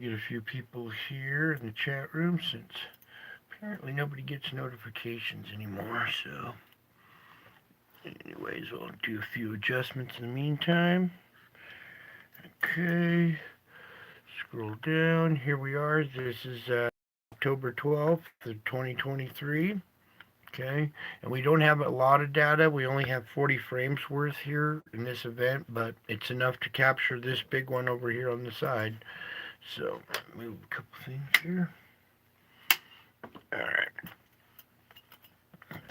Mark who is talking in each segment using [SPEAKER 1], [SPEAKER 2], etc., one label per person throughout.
[SPEAKER 1] Get a few people here in the chat room since apparently nobody gets notifications anymore. So, anyways, I'll do a few adjustments in the meantime. Okay, scroll down. Here we are. This is October 12th of 2023. Okay, and we don't have a lot of data. We only have 40 frames worth here in this event, but it's enough to capture this big one over here on the side. So, move a couple things here. Alright.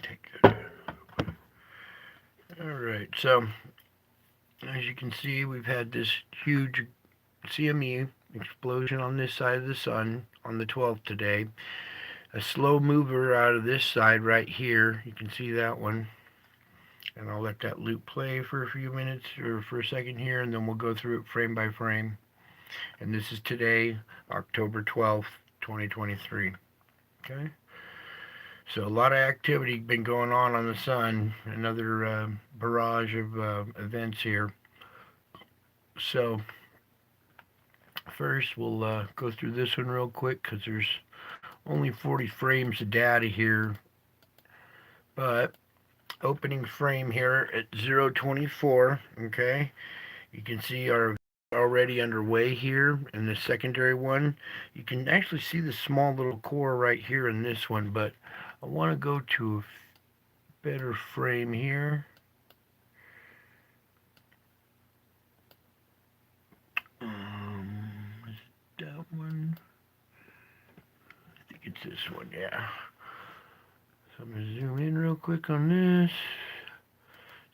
[SPEAKER 1] Take that out. Alright, so as you can see, we've had this huge CME explosion on this side of the sun on the 12th today. A slow mover out of this side right here. You can see that one. And I'll let that loop play for a few minutes or for a second here, and then we'll go through it frame by frame. And this is today, October 12th, 2023. Okay? So a lot of activity been going on the sun. Another barrage of events here. So first we'll go through this one real quick because there's only 40 frames of data here. But opening frame here at 024, okay? You can see our already underway here in the secondary one. You can actually see the small little core right here in this one, but I want to go to a better frame here. Is it that one? I think it's this one, yeah. So I'm going to zoom in real quick on this.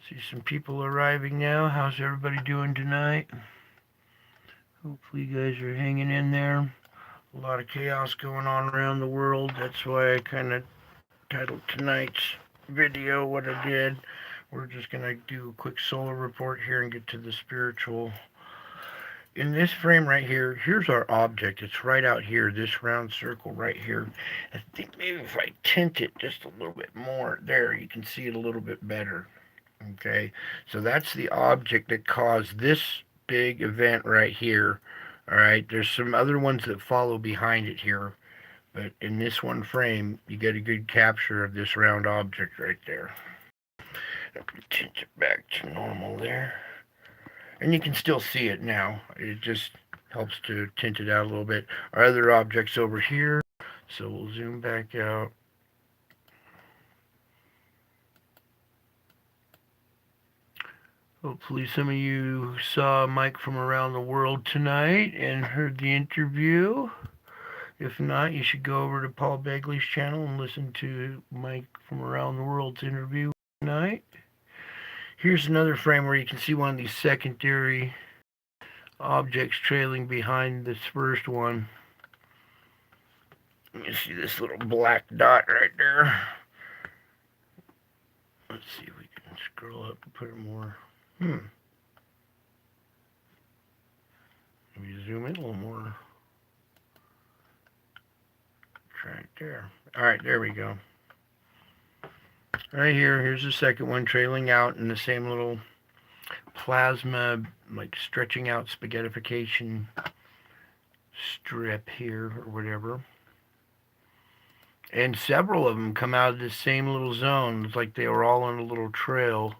[SPEAKER 1] See some people arriving now. How's everybody doing tonight? Hopefully you guys are hanging in there. A lot of chaos going on around the world. That's why I kind of titled tonight's video what I did. We're just going to do a quick solar report here and get to the spiritual. In this frame right here, here's our object. It's right out here, this round circle right here. I think maybe if I tint it just a little bit more, there, you can see it a little bit better. Okay, so that's the object that caused this big event right here. All right, there's some other ones that follow behind it here, but in this one frame, you get a good capture of this round object right there. I'm going to tint it back to normal there. And you can still see it now. It just helps to tint it out a little bit. Our other objects over here, so we'll zoom back out. Hopefully some of you saw Mike from around the world tonight and heard the interview. If not, you should go over to Paul Begley's channel and listen to Mike from around the world's interview tonight. Here's another frame where you can see one of these secondary objects trailing behind this first one. You see this little black dot right there. Let's see if we can scroll up and put it more. Maybe zoom in a little more. Right there. Alright, there we go. Right here, here's the second one trailing out in the same little plasma, like stretching out spaghettification strip here or whatever. And several of them come out of this same little zone. It's like they were all on a little trail.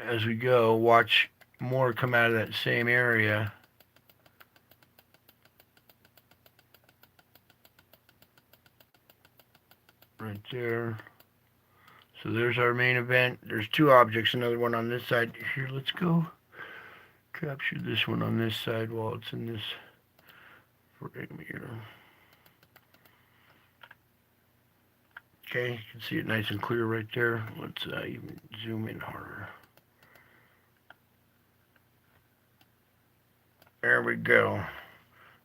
[SPEAKER 1] As we go, watch more come out of that same area. Right there. So there's our main event. There's two objects, another one on this side. Here, let's go capture this one on this side while it's in this frame here. Okay, you can see it nice and clear right there. Let's even zoom in harder. There we go.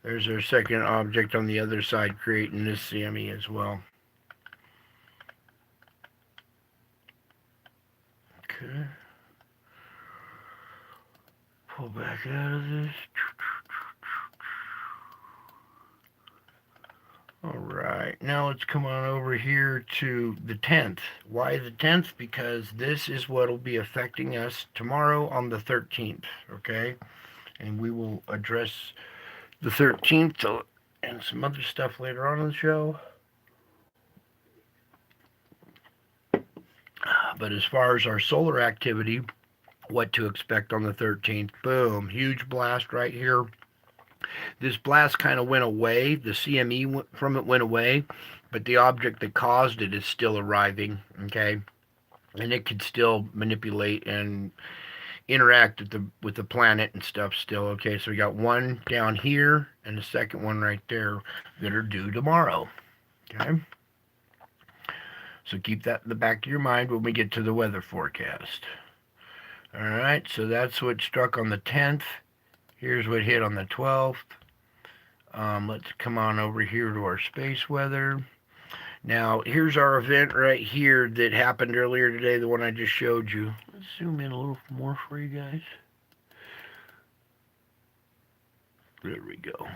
[SPEAKER 1] There's our second object on the other side creating this CME as well. Okay. Pull back out of this. Alright, now let's come on over here to the 10th. Why the 10th? Because this is what will be affecting us tomorrow on the 13th, okay? And we will address the 13th and some other stuff later on in the show. But as far as our solar activity, what to expect on the 13th, boom, huge blast right here. This blast kind of went away. The CME from it went away, but the object that caused it is still arriving, okay? And it could still manipulate and interact with the planet and stuff still, okay? So we got one down here and the second one right there that are due tomorrow, okay? So keep that in the back of your mind when we get to the weather forecast. All right, so that's what struck on the 10th. Here's what hit on the 12th. Let's come on over here to our space weather. Now, here's our event right here that happened earlier today, the one I just showed you. Let's zoom in a little more for you guys. There we go.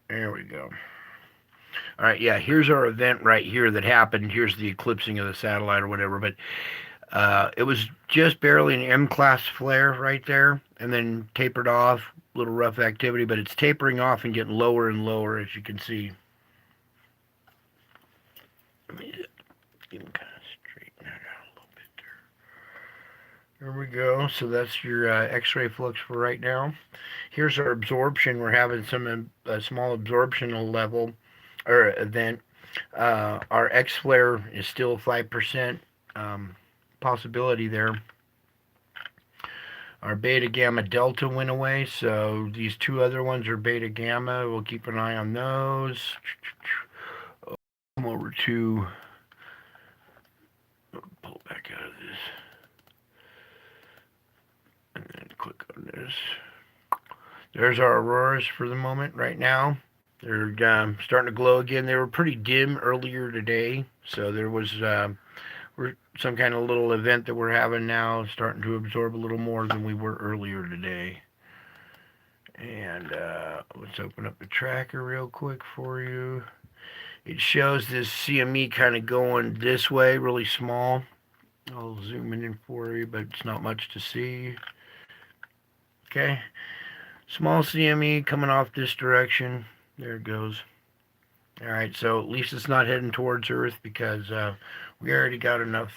[SPEAKER 1] There we go. All right, yeah, here's our event right here that happened. Here's the eclipsing of the satellite or whatever, but it was just barely an M-class flare right there, and then tapered off. A little rough activity, but it's tapering off and getting lower and lower, as you can see. Let me even kind of straighten that out a little bit there. There we go. So that's your X-ray flux for right now. Here's our absorption. We're having some small absorptional level or event. Our X flare is still 5% possibility there. Our beta gamma delta went away, so these two other ones are beta gamma. We'll keep an eye on those. Come over to pull back out of this and then click on this. There's our auroras for the moment right now. They're starting to glow again. They were pretty dim earlier today, so there was some kind of little event that we're having now, starting to absorb a little more than we were earlier today. And let's open up the tracker real quick for you. It shows this CME kind of going this way, really small. I'll zoom in for you, but it's not much to see. Okay, small CME coming off this direction. There it goes. All right, so at least it's not heading towards Earth, because we already got enough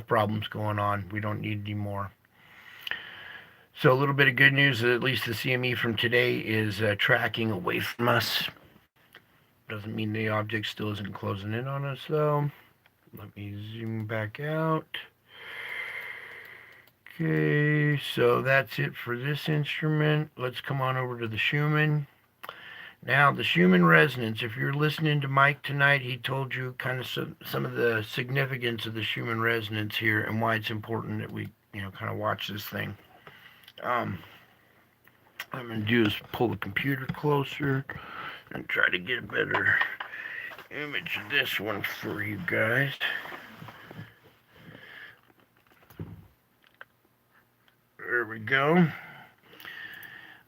[SPEAKER 1] problems going on. We don't need any more. So a little bit of good news, at least the CME from today is tracking away from us. Doesn't mean the object still isn't closing in on us, though. Let me zoom back out. Okay, so that's it for this instrument. Let's come on over to the Schumann. Now, the Schumann resonance, if you're listening to Mike tonight, he told you kind of some of the significance of the Schumann resonance here and why it's important that we, kind of watch this thing. I'm going to do is pull the computer closer and try to get a better image of this one for you guys. There we go.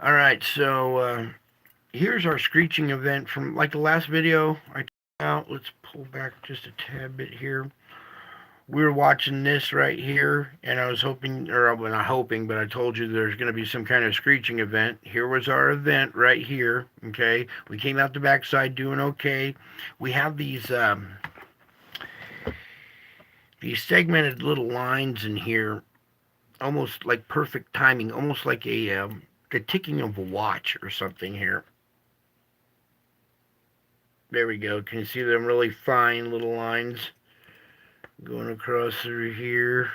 [SPEAKER 1] All right, so here's our screeching event from like the last video I took out. Let's pull back just a tad bit here. We were watching this right here, and I was hoping, or well, not hoping, but I told you there's going to be some kind of screeching event. Here was our event right here, okay? We came out the backside doing okay. We have these segmented little lines in here, almost like perfect timing, almost like the ticking of a watch or something here. There we go. Can you see them really fine little lines going across through here?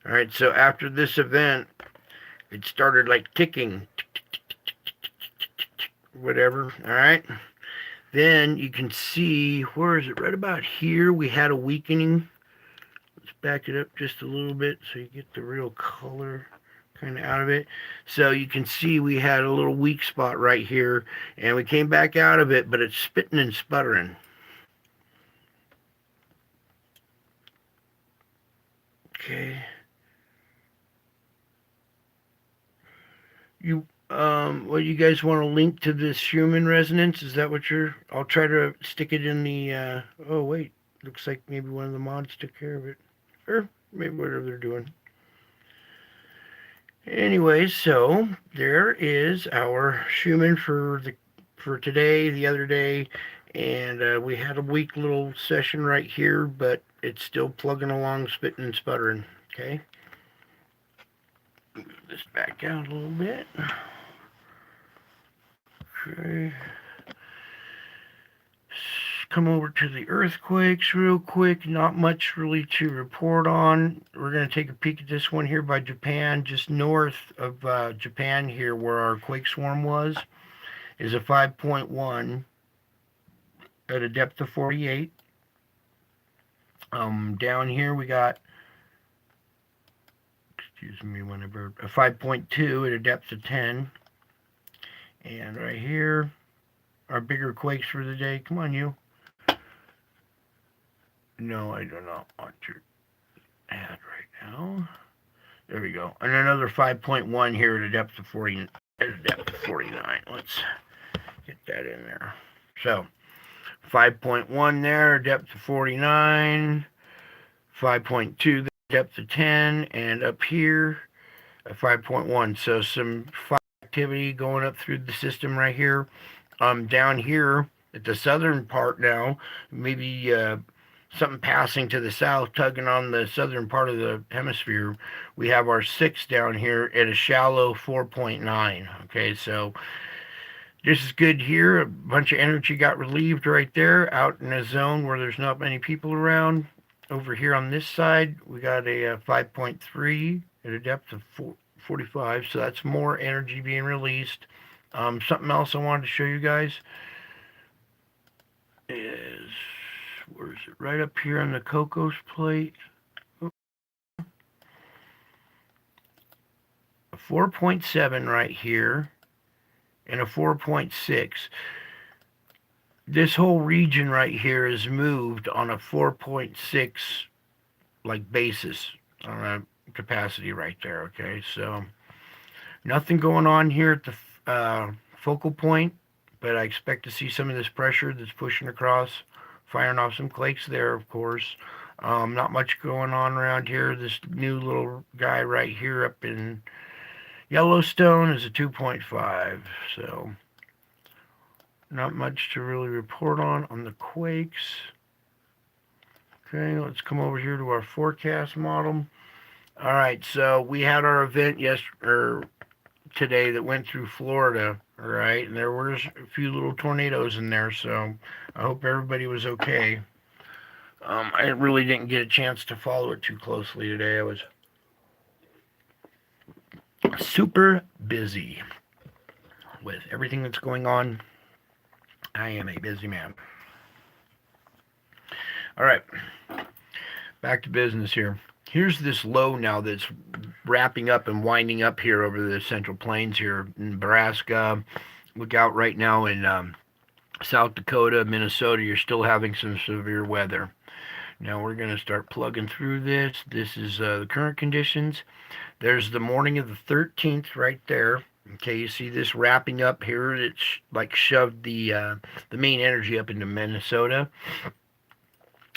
[SPEAKER 1] All right, so after this event, it started like ticking, whatever, all right? Then you can see, where is it? Right about here, we had a weakening. Let's back it up just a little bit so you get the real color kind of out of it. So you can see we had a little weak spot right here, and we came back out of it, but it's spitting and sputtering. Okay. Well, you guys want to link to this Schumann resonance? Is that what you're... I'll try to stick it in the... Oh, wait. Looks like maybe one of the mods took care of it. Or maybe whatever they're doing. Anyways, so there is our Schumann for today, the other day, and we had a weak little session right here, but it's still plugging along, spitting and sputtering. Okay, move this back out a little bit. Okay. Come over to the earthquakes real quick. Not much really to report on. We're going to take a peek at this one here by Japan, just north of Japan here, where our quake swarm was, is a 5.1 at a depth of 48. Down here we got, excuse me, whenever, a 5.2 at a depth of 10. And right here, our bigger quakes for the day. Come on, you. No, I do not want your ad right now. There we go. And another 5.1 here at a depth of 40, at a depth of 49. Let's get that in there. So 5.1 there, depth of 49, 5.2 depth of 10, and up here a 5.1. So some fire activity going up through the system right here. Down here at the southern part now, maybe something passing to the south, tugging on the southern part of the hemisphere. We have our 6 down here at a shallow 4.9. Okay, so this is good here. A bunch of energy got relieved right there out in a zone where there's not many people around. Over here on this side, we got a 5.3 at a depth of 45, so that's more energy being released. Something else I wanted to show you guys is, where is it? Right up here on the Cocos plate. A 4.7 right here and a 4.6. This whole region right here is moved on a 4.6 like basis on a capacity right there. Okay, so nothing going on here at the focal point, but I expect to see some of this pressure that's pushing across, firing off some quakes there, of course. Not much going on around here. This new little guy right here up in Yellowstone is a 2.5, so not much to really report on the quakes. Okay, let's come over here to our forecast model. All right, so we had our event today that went through Florida, all right, and there was a few little tornadoes in there, so I hope everybody was okay. I really didn't get a chance to follow it too closely today. I was super busy with everything that's going on. I am a busy man. All right, back to business here. Here's this low now that's wrapping up and winding up here over the Central Plains here in Nebraska. Look out right now in South Dakota, Minnesota. You're still having some severe weather. Now we're going to start plugging through this. This is the current conditions. There's the morning of the 13th right there. Okay, you see this wrapping up here. It's like shoved the main energy up into Minnesota.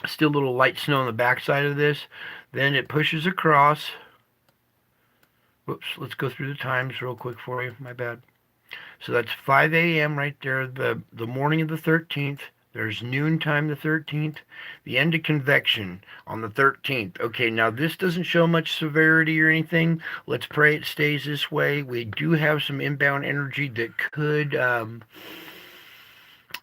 [SPEAKER 1] Still a little light snow on the backside of this. Then it pushes across. Whoops, let's go through the times real quick for you. My bad. So that's 5 a.m. right there, the morning of the 13th. There's noontime the 13th. The end of convection on the 13th. Okay, now this doesn't show much severity or anything. Let's pray it stays this way. We do have some inbound energy that could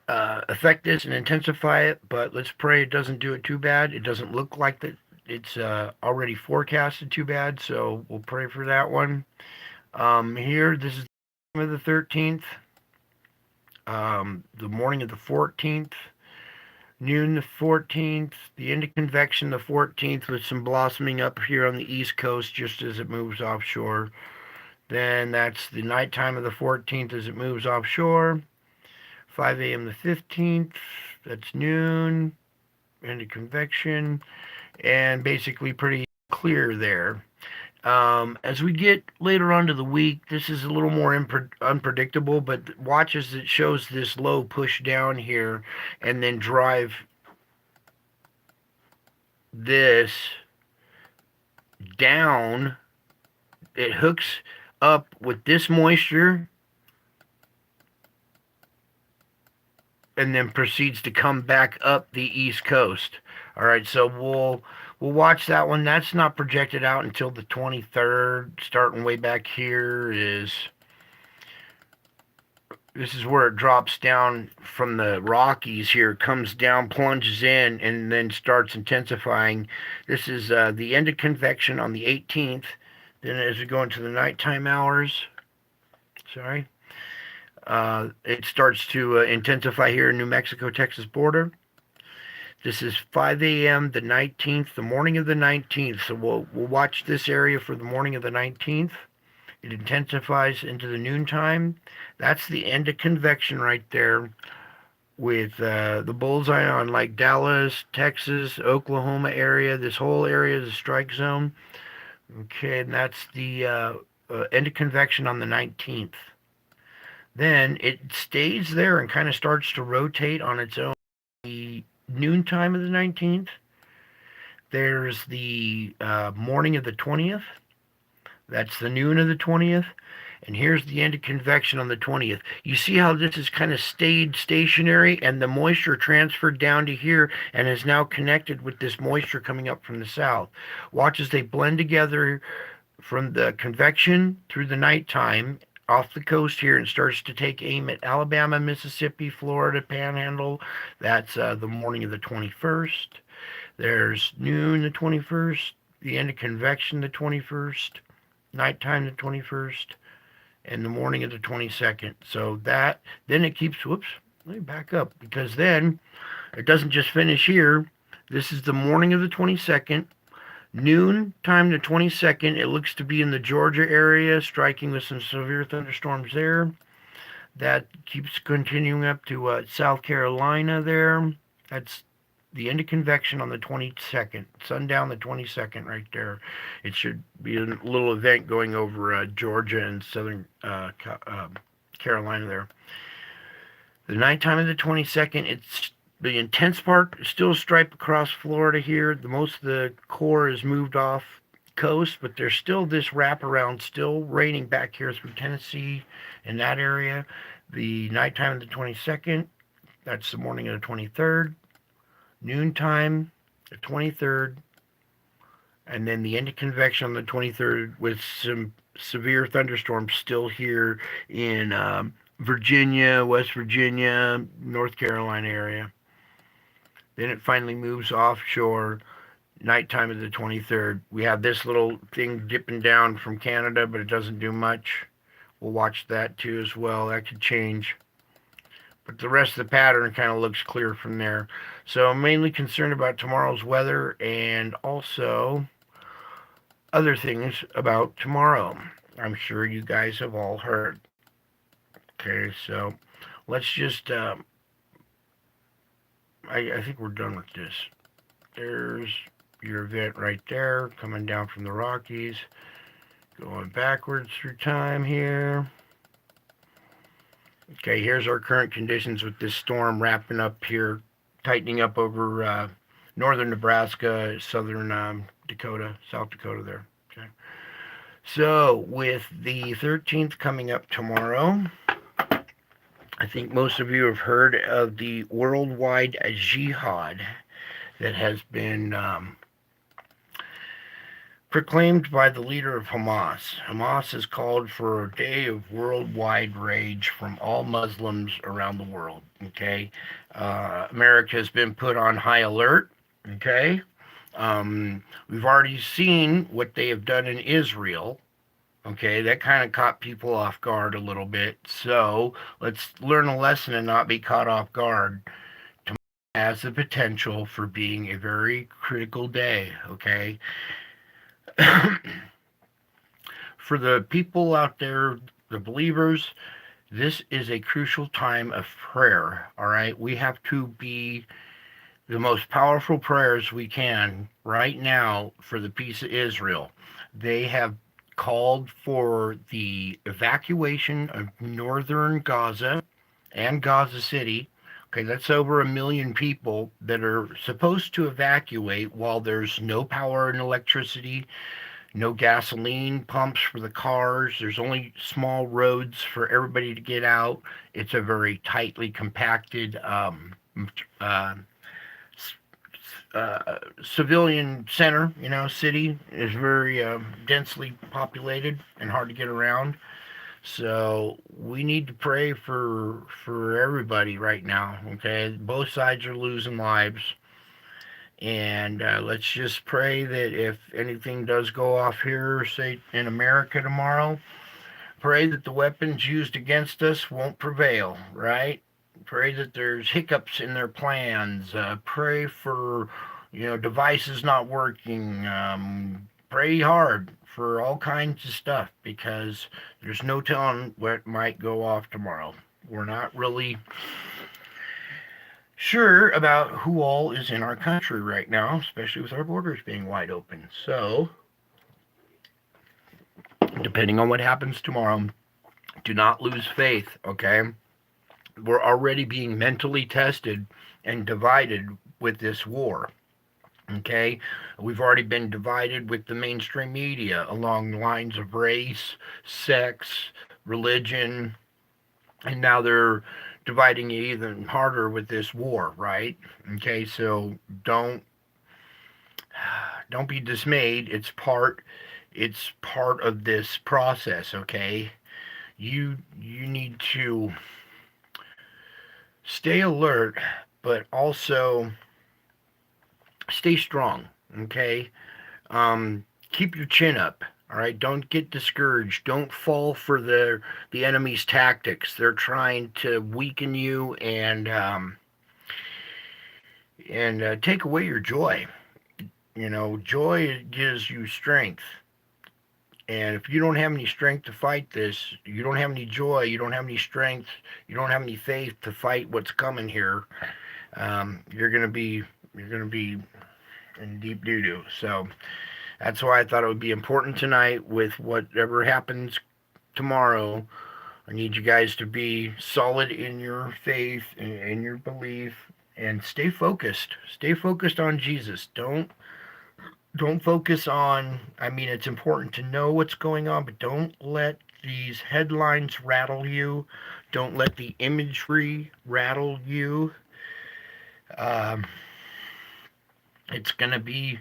[SPEAKER 1] affect this and intensify it, but let's pray it doesn't do it too bad. It doesn't look like that it's already forecasted too bad, so we'll pray for that one. Here, this is the 13th. The morning of the 14th, noon the 14th, the end of convection the 14th with some blossoming up here on the east coast just as it moves offshore. Then that's the nighttime of the 14th as it moves offshore. 5 a.m. the 15th, that's noon, end of convection, and basically pretty clear there. As we get later on to the week, this is a little more unpredictable, but watch as it shows this low push down here and then drive this down it hooks up with this moisture and then proceeds to come back up the East Coast. All right, so we'll watch that one. That's not projected out until the 23rd. Starting way back here is this is where it drops down from the Rockies here, comes down, plunges in, and then starts intensifying. This is the end of convection on the 18th. Then as we go into the nighttime hours, it starts to intensify here in New Mexico-Texas border. This is 5 a.m. the 19th, the morning of the 19th. So we'll watch this area for the morning of the 19th. It intensifies into the noontime. That's the end of convection right there with the bullseye on like Dallas, Texas, Oklahoma area. This whole area is a strike zone. Okay, and that's the end of convection on the 19th. Then it stays there and kind of starts to rotate on its own. The noontime of the 19th. There's the morning of the 20th. That's the noon of the 20th. And here's the end of convection on the 20th. You see how this has kind of stayed stationary and the moisture transferred down to here and is now connected with this moisture coming up from the south. Watch as they blend together from the convection through the nighttime off the coast here and starts to take aim at Alabama, Mississippi, Florida, Panhandle. That's the morning of the 21st. There's noon the 21st, the end of convection the 21st, nighttime the 21st, and the morning of the 22nd. So that, then it keeps, whoops, let me back up, because then it doesn't just finish here. This is the morning of the 22nd, noon time the 22nd. It looks to be in the Georgia area, striking with some severe thunderstorms there. That keeps continuing up to South Carolina there. That's the end of convection on the 22nd, sundown the 22nd right there. It should be a little event going over Georgia and southern Carolina there. The nighttime of the 22nd, it's the intense part still striped across Florida here. Most of the core is moved off coast, but there's still this wraparound still raining back here through Tennessee in that area. The nighttime of the 22nd, that's the morning of the 23rd. Noontime, the 23rd, and then the end of convection on the 23rd with some severe thunderstorms still here in Virginia, West Virginia, North Carolina area. Then it finally moves offshore, nighttime of the 23rd. We have this little thing dipping down from Canada, but it doesn't do much. We'll watch that too as well. That could change. But the rest of the pattern kind of looks clear from there. So I'm mainly concerned about tomorrow's weather and also other things about tomorrow. I'm sure you guys have all heard. Okay, so let's just, I think we're done with this. There's your event right there, coming down from the Rockies, going backwards through time here. Okay, here's our current conditions with this storm wrapping up here, tightening up over northern Nebraska, southern Dakota, South Dakota there. Okay. So with the 13th coming up tomorrow, I think most of you have heard of the worldwide jihad that has been proclaimed by the leader of Hamas. Hamas has called for a day of worldwide rage from all Muslims around the world, okay? America has been put on high alert, okay? We've already seen what they have done in Israel, okay? That kind of caught people off guard a little bit. So let's learn a lesson and not be caught off guard. Tomorrow has the potential for being a very critical day, okay? For the people out there, the believers, this is a crucial time of prayer, all right? We have to be the most powerful prayers we can right now for the peace of Israel. They have called for the evacuation of northern Gaza and Gaza City. Okay, that's over 1 million people that are supposed to evacuate while there's no power and electricity, no gasoline pumps for the cars. There's only small roads for everybody to get out. It's a very tightly compacted uh, civilian center. City is very densely populated and hard to get around. So we need to pray for everybody right now. Okay, both sides are losing lives, and let's just pray that if anything does go off here, say in America tomorrow, pray that the weapons used against us won't prevail. Right? Pray that there's hiccups in their plans. Pray for devices not working. Pray hard for all kinds of stuff because there's no telling what might go off tomorrow. We're not really sure about who all is in our country right now, especially with our borders being wide open. So, depending on what happens tomorrow, do not lose faith, okay? We're already being mentally tested and divided with this war. Okay, we've already been divided with the mainstream media along the lines of race, sex, religion, and now they're dividing it even harder with this war, right? Okay, so don't be dismayed. It's part of this process, okay? You need to stay alert, but also stay strong, okay? Keep your chin up. All right, don't get discouraged. Don't fall for the enemy's tactics. They're trying to weaken you and take away your joy. Joy gives you strength. And if you don't have any strength to fight this, you don't have any joy, you don't have any strength, you don't have any faith to fight what's coming here. You're gonna be in deep doo doo. So that's why I thought it would be important tonight with whatever happens tomorrow. I need you guys to be solid in your faith and in your belief and stay focused. Stay focused on Jesus. Don't focus on, I mean, it's important to know what's going on, but don't let these headlines rattle you. Don't let the imagery rattle you. Um, it's going to be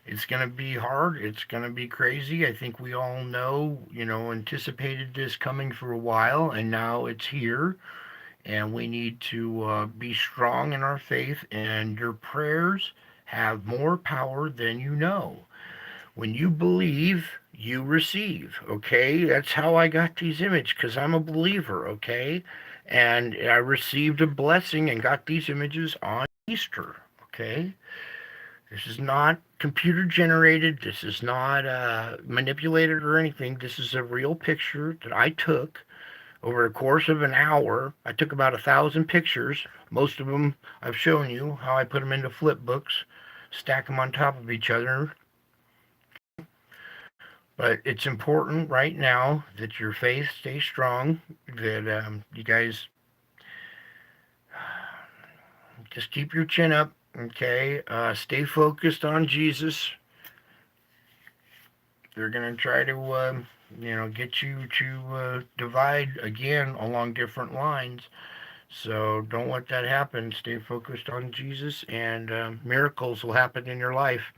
[SPEAKER 1] it's going to be hard. It's going to be crazy. I think we all know, anticipated this coming for a while, and now it's here. And we need to be strong in our faith, and your prayers have more power than you know. When you believe, you receive, okay? That's how I got these images, because I'm a believer, okay? And I received a blessing and got these images on Easter, okay? This is not computer generated. This is not manipulated or anything. This is a real picture that I took over the course of an hour. I took about 1,000 pictures. Most of them I've shown you how I put them into flip books, stack them on top of each other. But it's important right now that your faith stays strong, that you guys just keep your chin up, okay? Stay focused on Jesus. They're going to try to, get you to divide again along different lines. So don't let that happen. Stay focused on Jesus, and miracles will happen in your life.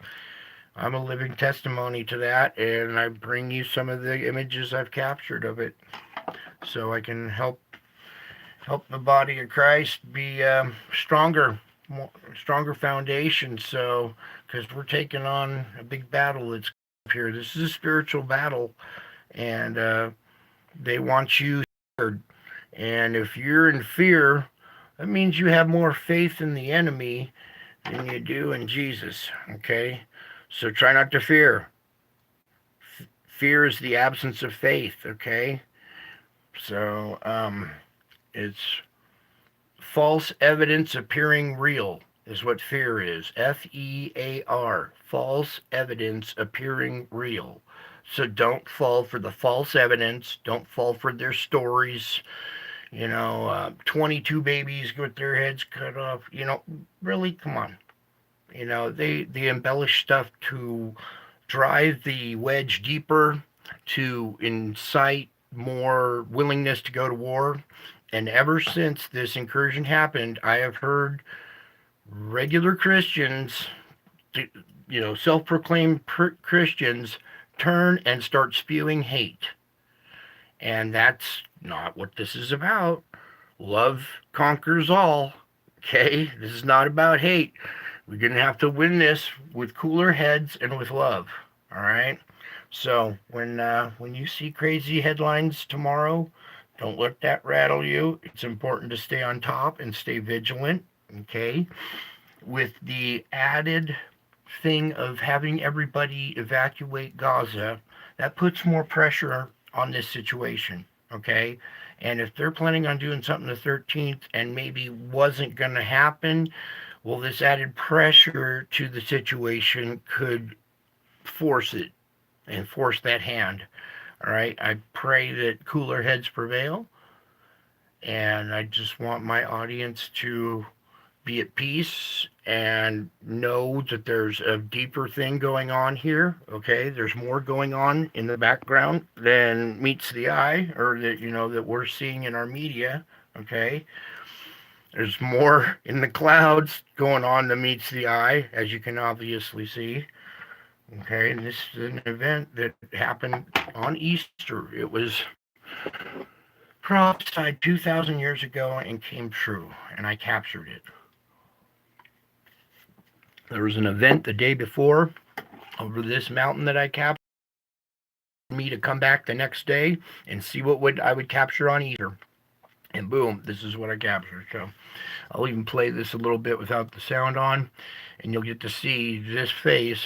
[SPEAKER 1] I'm a living testimony to that, and I bring you some of the images I've captured of it, so I can help the body of Christ be stronger foundation. So, because we're taking on a big battle that's up here. This is a spiritual battle, and they want you scared. And if you're in fear, that means you have more faith in the enemy than you do in Jesus. Okay. So try not to fear. Fear is the absence of faith, okay? So it's false evidence appearing real is what fear is. FEAR, false evidence appearing real. So don't fall for the false evidence. Don't fall for their stories. 22 babies with their heads cut off. Really, come on. They embellish stuff to drive the wedge deeper to incite more willingness to go to war. And ever since this incursion happened, I have heard regular Christians, self-proclaimed Christians, turn and start spewing hate. And that's not what this is about. Love conquers all. Okay? This is not about hate. We're going to have to win this with cooler heads and with love. All right? So when you see crazy headlines tomorrow, don't let that rattle you. It's important to stay on top and stay vigilant. Okay? With the added thing of having everybody evacuate Gaza, that puts more pressure on this situation. Okay? And if they're planning on doing something the 13th and maybe wasn't going to happen, well, this added pressure to the situation could force it and force that hand. All right. I pray that cooler heads prevail. And I just want my audience to be at peace and know that there's a deeper thing going on here. Okay, there's more going on in the background than meets the eye, or that we're seeing in our media. Okay, there's more in the clouds going on than meets the eye, as you can obviously see. Okay, and this is an event that happened on Easter. It was prophesied 2,000 years ago and came true, and I captured it. There was an event the day before over this mountain that I captured. Me to come back the next day and see what I would capture on Easter. And boom, this is what I captured. So I'll even play this a little bit without the sound on, and you'll get to see this face.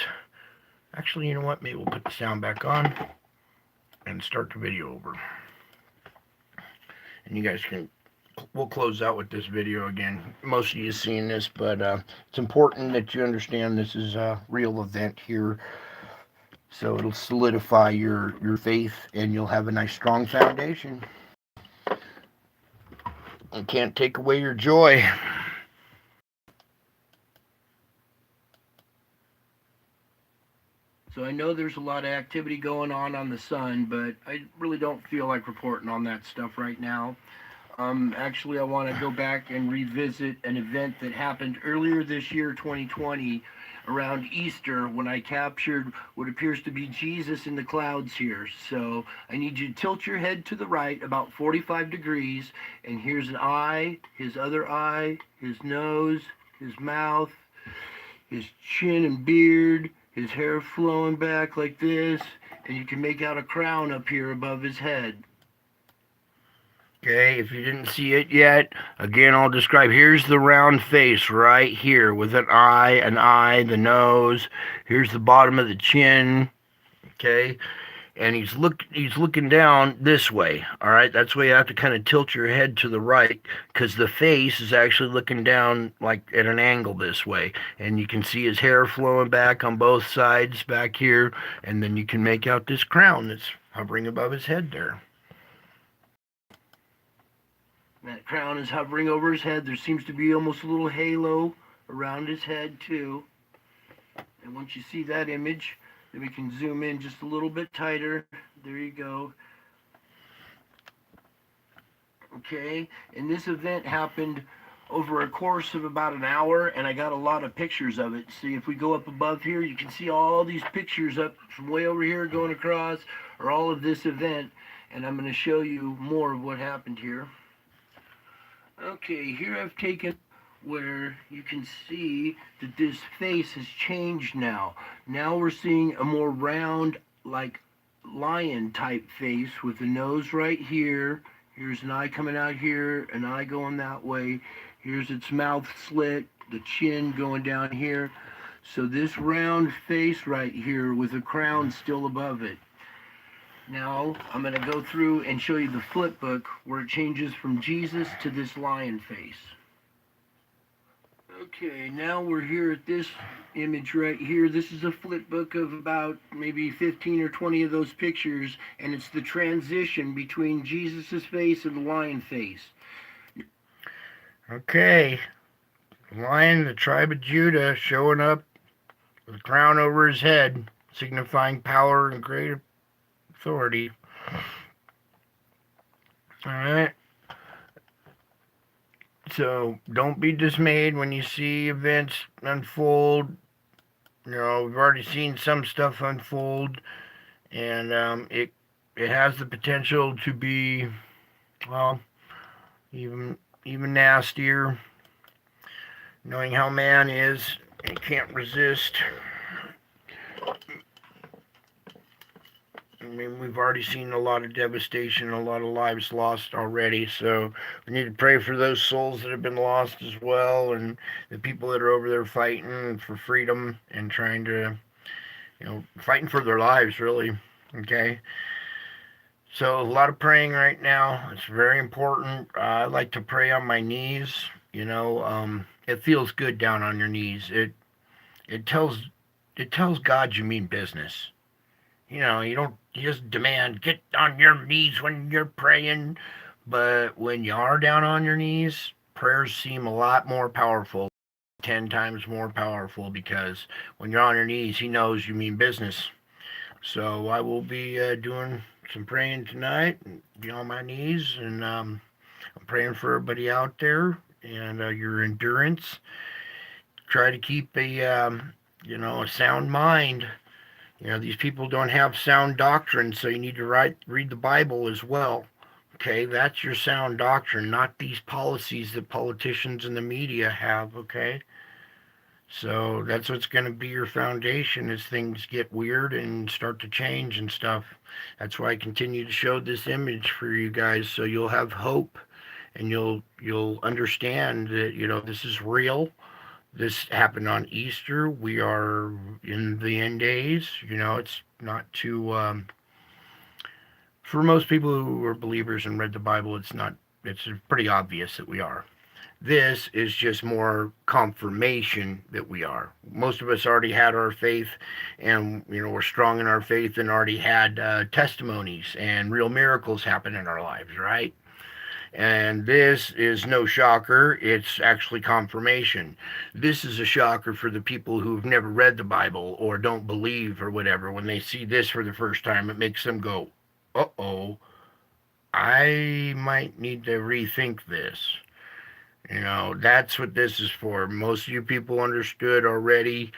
[SPEAKER 1] Actually, you know what? Maybe we'll put the sound back on and start the video over. And you guys we'll close out with this video again. Most of you have seen this, but it's important that you understand this is a real event here. So it'll solidify your faith, and you'll have a nice strong foundation. It can't take away your joy. So I know there's a lot of activity going on the sun, but I really don't feel like reporting on that stuff right now. Actually, I want to go back and revisit an event that happened earlier this year, 2020, around Easter, when I captured what appears to be Jesus in the clouds here. So I need you to tilt your head to the right about 45 degrees, and here's an eye, his other eye, his nose, his mouth, his chin and beard, his hair flowing back like this, and you can make out a crown up here above his head. Okay, if you didn't see it yet, again, I'll describe. Here's the round face right here with an eye, the nose. Here's the bottom of the chin, okay? And he's looking down this way, all right? That's why you have to kind of tilt your head to the right, because the face is actually looking down like at an angle this way. And you can see his hair flowing back on both sides back here, and then you can make out this crown that's hovering above his head there. That crown is hovering over his head. There seems to be almost a little halo around his head too. And once you see that image, then we can zoom in just a little bit tighter. There you go. Okay, and this event happened over a course of about an hour, and I got a lot of pictures of it. See, if we go up above here, you can see all these pictures up from way over here going across, or all of this event, and I'm going to show you more of what happened here. Okay, here I've taken where you can see that this face has changed now. Now we're seeing a more round, like lion type face with the nose right here. Here's an eye coming out here, an eye going that way. Here's its mouth slit, the chin going down here. So this round face right here with a crown still above it. Now, I'm going to go through and show you the flip book where it changes from Jesus to this lion face. Okay, now we're here at this image right here. This is a flip book of about maybe 15 or 20 of those pictures, and it's the transition between Jesus' face and the lion face. Okay, Lion, the tribe of Judah, showing up with a crown over his head, signifying power and great authority. Alright? So don't be dismayed when you see events unfold. We've already seen some stuff unfold, and it has the potential to be, well, even nastier. Knowing how man is, and can't resist. I mean, we've already seen a lot of devastation, a lot of lives lost already, so we need to pray for those souls that have been lost as well, and the people that are over there fighting for freedom and trying to, fighting for their lives, really, okay? So a lot of praying right now. It's very important. I like to pray on my knees. It feels good down on your knees. It tells God you mean business. You don't just demand get on your knees when you're praying, but when you are down on your knees, prayers seem a lot more powerful, 10 times more powerful, because when you're on your knees, He knows you mean business. So I will be doing some praying tonight, be on my knees, and I'm praying for everybody out there and your endurance. Try to keep a sound mind. These people don't have sound doctrine, so you need to read the Bible as well. Okay, that's your sound doctrine, not these policies that politicians and the media have, okay? So that's what's going to be your foundation as things get weird and start to change and stuff. That's why I continue to show this image for you guys, so you'll have hope and you'll understand that this is real. This happened on Easter. We are in the end days. It's not too for most people who are believers and read the Bible, it's pretty obvious that we are. This is just more confirmation that we are. Most of us already had our faith, and we're strong in our faith and already had testimonies and real miracles happen in our lives, right? And this is no shocker. It's actually confirmation. This is a shocker for the people who've never read the Bible or don't believe or whatever. When they see this for the first time, it makes them go, uh-oh, I might need to rethink this. That's what this is for. Most of you people understood already.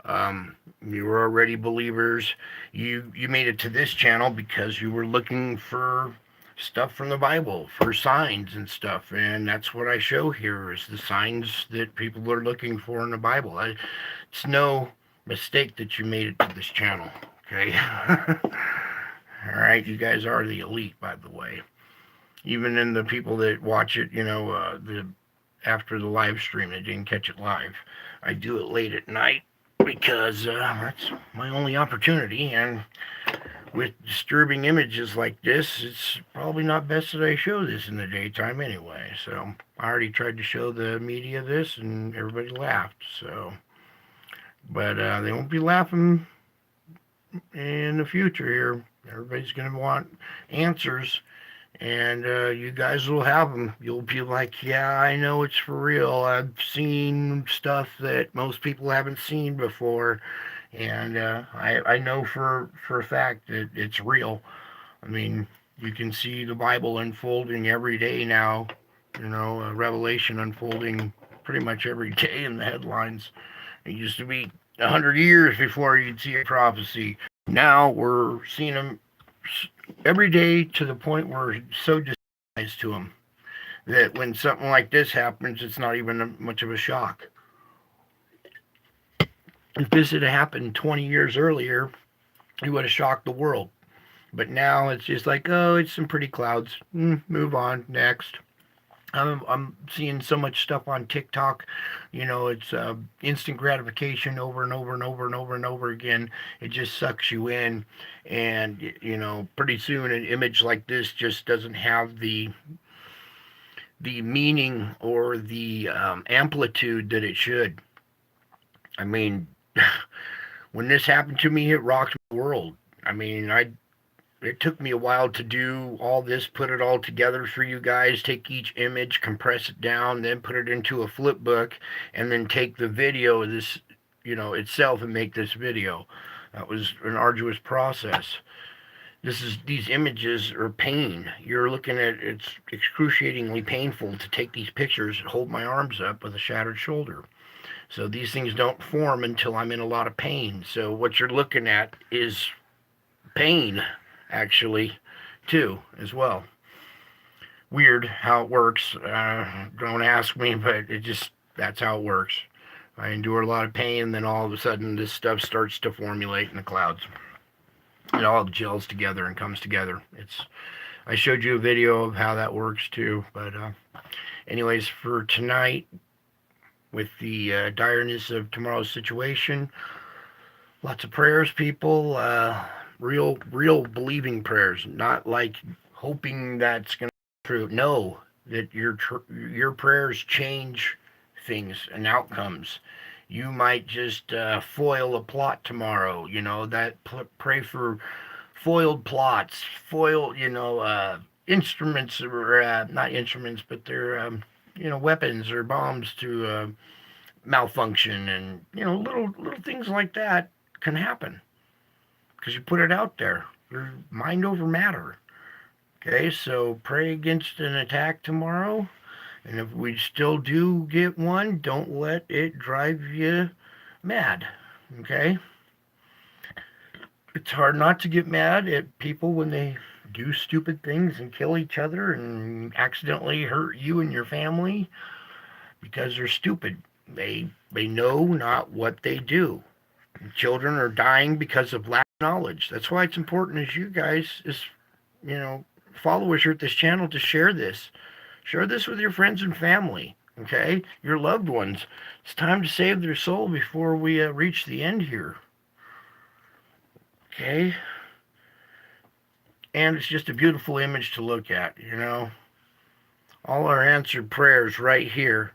[SPEAKER 1] You were already believers. You made it to this channel because you were looking for stuff from the Bible, for signs and stuff, and that's what I show here is the signs that people are looking for in the Bible. It's no mistake that you made it to this channel, okay? All right, you guys are the elite, by the way. Even in the people that watch it, after the live stream, they didn't catch it live. I do it late at night because that's my only opportunity, and with disturbing images like this, it's probably not best that I show this in the daytime anyway. So I already tried to show the media this, and everybody laughed. But they won't be laughing in the future here. Everybody's going to want answers, and you guys will have them. You'll be like, yeah, I know it's for real. I've seen stuff that most people haven't seen before. And I know for a fact that it's real. I mean, you can see the Bible unfolding every day now. Revelation unfolding pretty much every day in the headlines. It used to be 100 years before you'd see a prophecy. Now we're seeing them every day to the point where we're so desensitized to them that when something like this happens, it's not even much of a shock. If this had happened 20 years earlier, it would have shocked the world. But now it's just like, oh, it's some pretty clouds. Move on, next. I'm seeing so much stuff on TikTok. It's instant gratification over and over and over and over and over again. It just sucks you in. And, pretty soon an image like this just doesn't have the meaning or the amplitude that it should. I mean, when this happened to me, it rocked the world. I mean, it took me a while to do all this, put it all together for you guys, take each image, compress it down, then put it into a flip book, and then take the video of this, itself and make this video. That was an arduous process. These images are pain. You're looking at, it's excruciatingly painful to take these pictures and hold my arms up with a shattered shoulder. So these things don't form until I'm in a lot of pain. So what you're looking at is pain, actually, too, as well. Weird how it works. Don't ask me, but that's how it works. I endure a lot of pain, then all of a sudden this stuff starts to formulate in the clouds. It all gels together and comes together. I showed you a video of how that works too. But anyways, for tonight, with the direness of tomorrow's situation, lots of prayers, people. Real believing prayers, not like hoping that's going to be true. No, that your prayers change things and outcomes. You might just foil a plot tomorrow. Pray for foiled plots, instruments, or not instruments, but they're weapons or bombs to malfunction, and little things like that can happen because you put it out there. You're mind over matter. Okay, so pray against an attack tomorrow. And if we still do get one, don't let it drive you mad. Okay? It's hard not to get mad at people when they do stupid things and kill each other and accidentally hurt you and your family because they're stupid. They know not what they do. Children are dying because of lack of knowledge. That's why it's important as you guys, as followers here at this channel, to share this. Share this with your friends and family, okay? Your loved ones. It's time to save their soul before we reach the end here. Okay? And it's just a beautiful image to look at, All our answered prayers right here.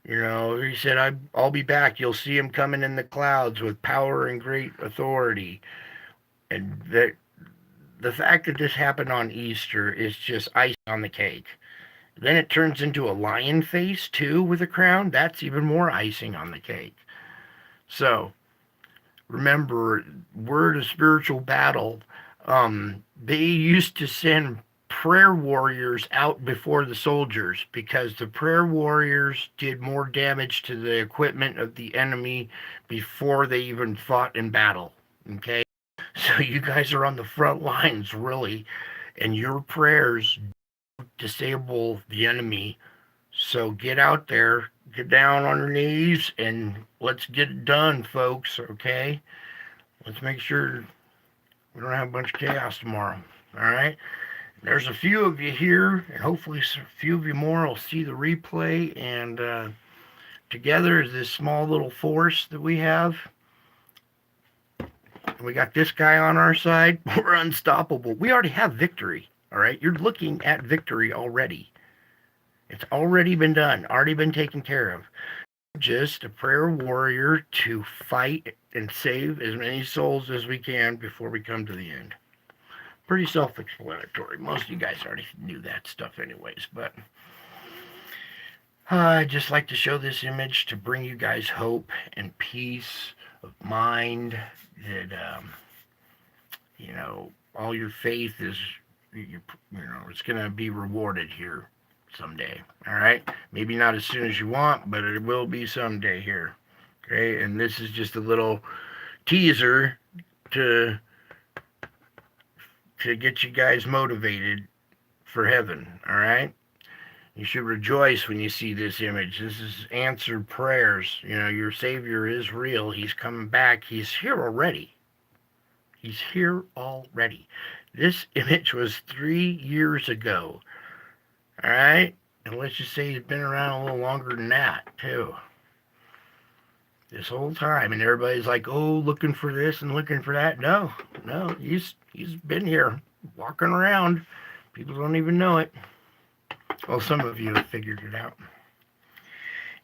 [SPEAKER 1] He said, I'll be back. You'll see him coming in the clouds with power and great authority. And the fact that this happened on Easter is just icing on the cake. Then it turns into a lion face, too, with a crown. That's even more icing on the cake. So, remember, word of spiritual battle. They used to send prayer warriors out before the soldiers because the prayer warriors did more damage to the equipment of the enemy before they even fought in battle. Okay? So you guys are on the front lines, really, and your prayers disable the enemy. So get out there, get down on your knees, and let's get it done, folks, okay? Let's make sure we don't have a bunch of chaos tomorrow, all right? There's a few of you here, and hopefully a few of you more will see the replay, and together is this small little force that we have. We got this guy on our side. We're unstoppable. We already have victory, all right? You're looking at victory already. It's already been done, already been taken care of. Just a prayer warrior to fight and save as many souls as we can before we come to the end. Pretty self-explanatory. Most of you guys already knew that stuff anyways, but I'd just like to show this image to bring you guys hope and peace of mind that, all your faith is, it's going to be rewarded here someday. All right? Maybe not as soon as you want, but it will be someday here. Okay? And this is just a little teaser to get you guys motivated for heaven. All right? You should rejoice when you see this image. This is answered prayers. Your Savior is real. He's coming back. He's here already. He's here already. This image was 3 years ago. All right? And let's just say he's been around a little longer than that, too. This whole time. And everybody's like, oh, looking for this and looking for that. No, he's been here, walking around. People don't even know it. Well, some of you have figured it out.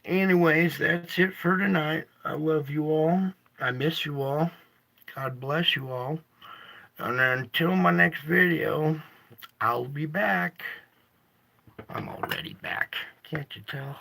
[SPEAKER 1] Anyways, that's it for tonight. I love you all. I miss you all. God bless you all. And until my next video, I'll be back. I'm already back. Can't you tell?